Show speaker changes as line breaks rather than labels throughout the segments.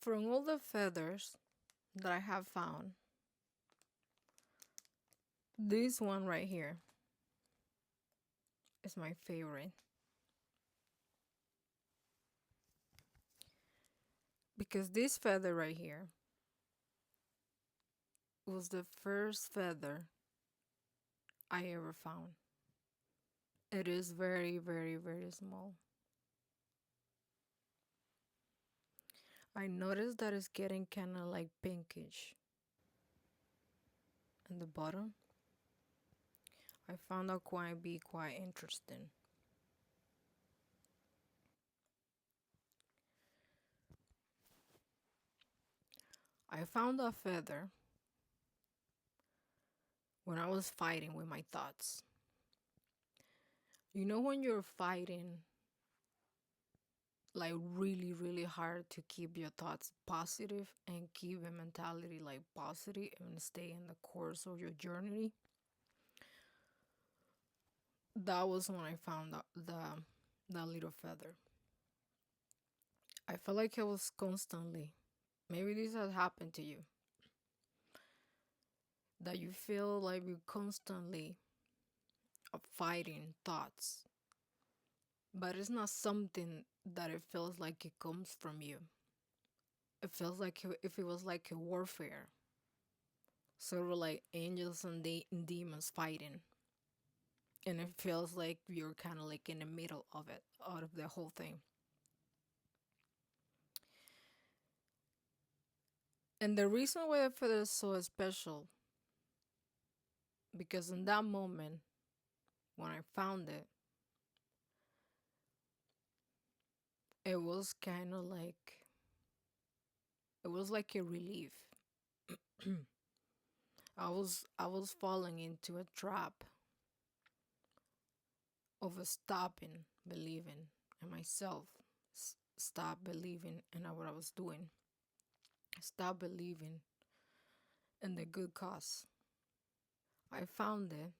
From all the feathers that I have found, this one right here is my favorite. Because this feather right here was the first feather I ever found. It is very, very, very small. I noticed that it's getting kind of like pinkish in the bottom. I found that quite interesting. I found a feather when I was fighting with my thoughts. You know when you're fighting like really, really hard to keep your thoughts positive and keep your mentality like positive and stay in the course of your journey? That was when I found that little feather. I felt like it was constantly. Maybe this has happened to you. That you feel like you're constantly fighting thoughts. But it's not something that it feels like it comes from you. It feels like if it was like a warfare. Sort of like angels and demons fighting. And it feels like you're kind of like in the middle of it, out of the whole thing. And the reason why I feel it's so special, because in that moment, when I found it, it was kind of like, it was like a relief. I was falling into a trap of a stopping believing in myself, stop believing in what I was doing, stop believing in the good cause. I found it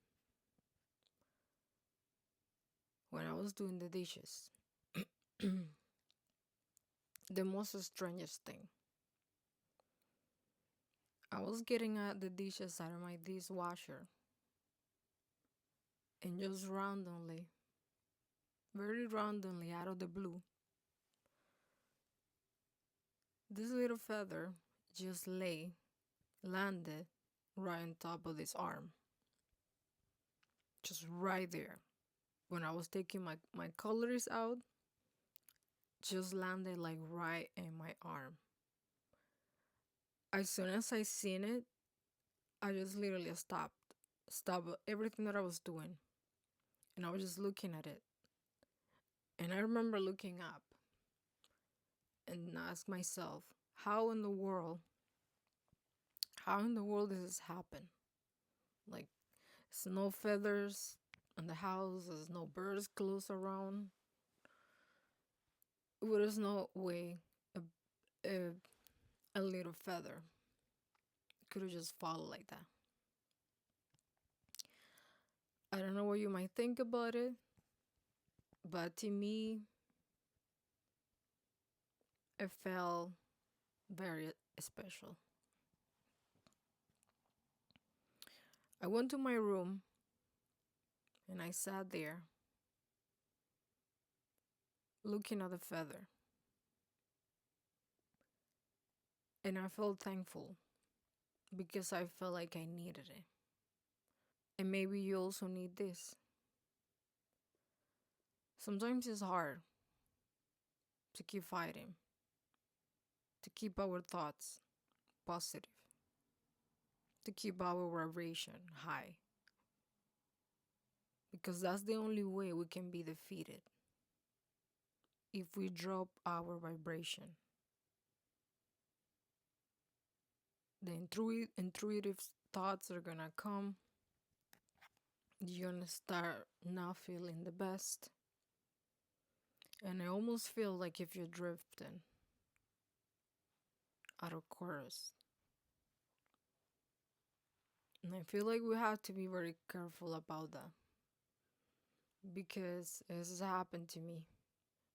when I was doing the dishes. The most strangest thing. I was getting out the dishes out of my dishwasher, and just randomly, very randomly, out of the blue, this little feather just landed right on top of this arm. Just right there. When I was taking my colors out, just landed like right in my arm. As soon as I seen it, I just literally stopped everything that I was doing, and I was just looking at it. And I remember looking up and ask myself, how in the world, how in the world does this happen? Like, there's no feathers in the house, there's no birds close around. There's no way a, a, a little feather could have just fallen like that. I don't know what you might think about it, but to me, it felt very special. I went to my room and I sat there looking at the feather, and I felt thankful because I felt like I needed it. And maybe you also need this. Sometimes it's hard to keep fighting, to keep our thoughts positive, to keep our vibration high. Because that's the only way we can be defeated. If we drop our vibration, the intuitive thoughts are gonna come. You're gonna start not feeling the best. And I almost feel like if you're drifting out of course. And I feel like we have to be very careful about that. Because this has happened to me.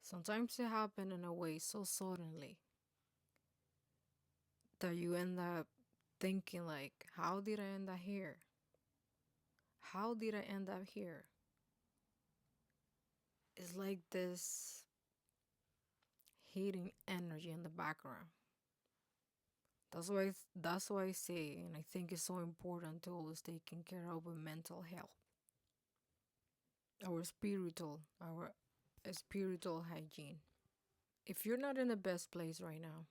Sometimes it happens in a way so suddenly that you end up thinking like, how did I end up here? How did I end up here? It's like this hitting energy in the background. That's why I say, and I think it's so important to always taking care of our mental health, our spiritual hygiene. If you're not in the best place right now,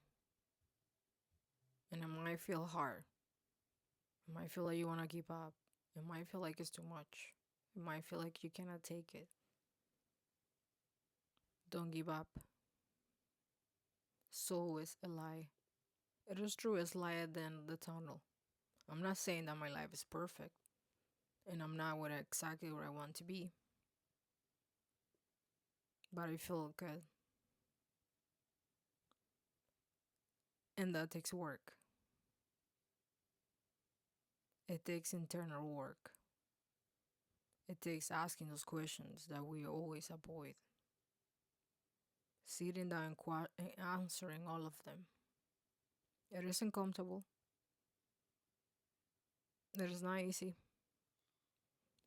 and it might feel hard, it might feel like you want to give up, it might feel like it's too much, it might feel like you cannot take it. Don't give up. So is a lie. It is true, it's light at the end of the tunnel. I'm not saying that my life is perfect, and I'm not exactly where I want to be, but I feel good, and that takes work. It takes internal work. It takes asking those questions that we always avoid, sitting down and answering all of them. It isn't comfortable. It is not easy.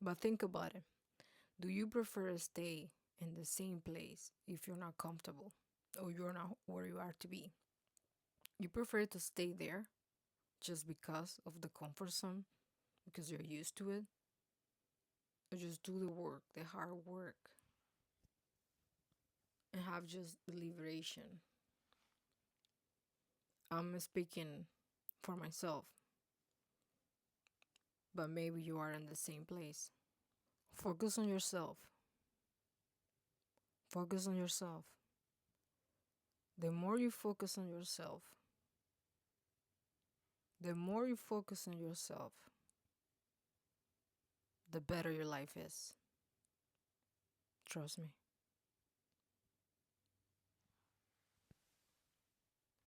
But think about it. Do you prefer to stay in the same place if you're not comfortable or you're not where you are to be? You prefer to stay there just because of the comfort zone, because you're used to it, or just do the work, the hard work, and have just the liberation? I'm speaking for myself, but maybe you are in the same place. Focus on yourself. Focus on yourself. The more you focus on yourself, the more you focus on yourself, the better your life is. Trust me.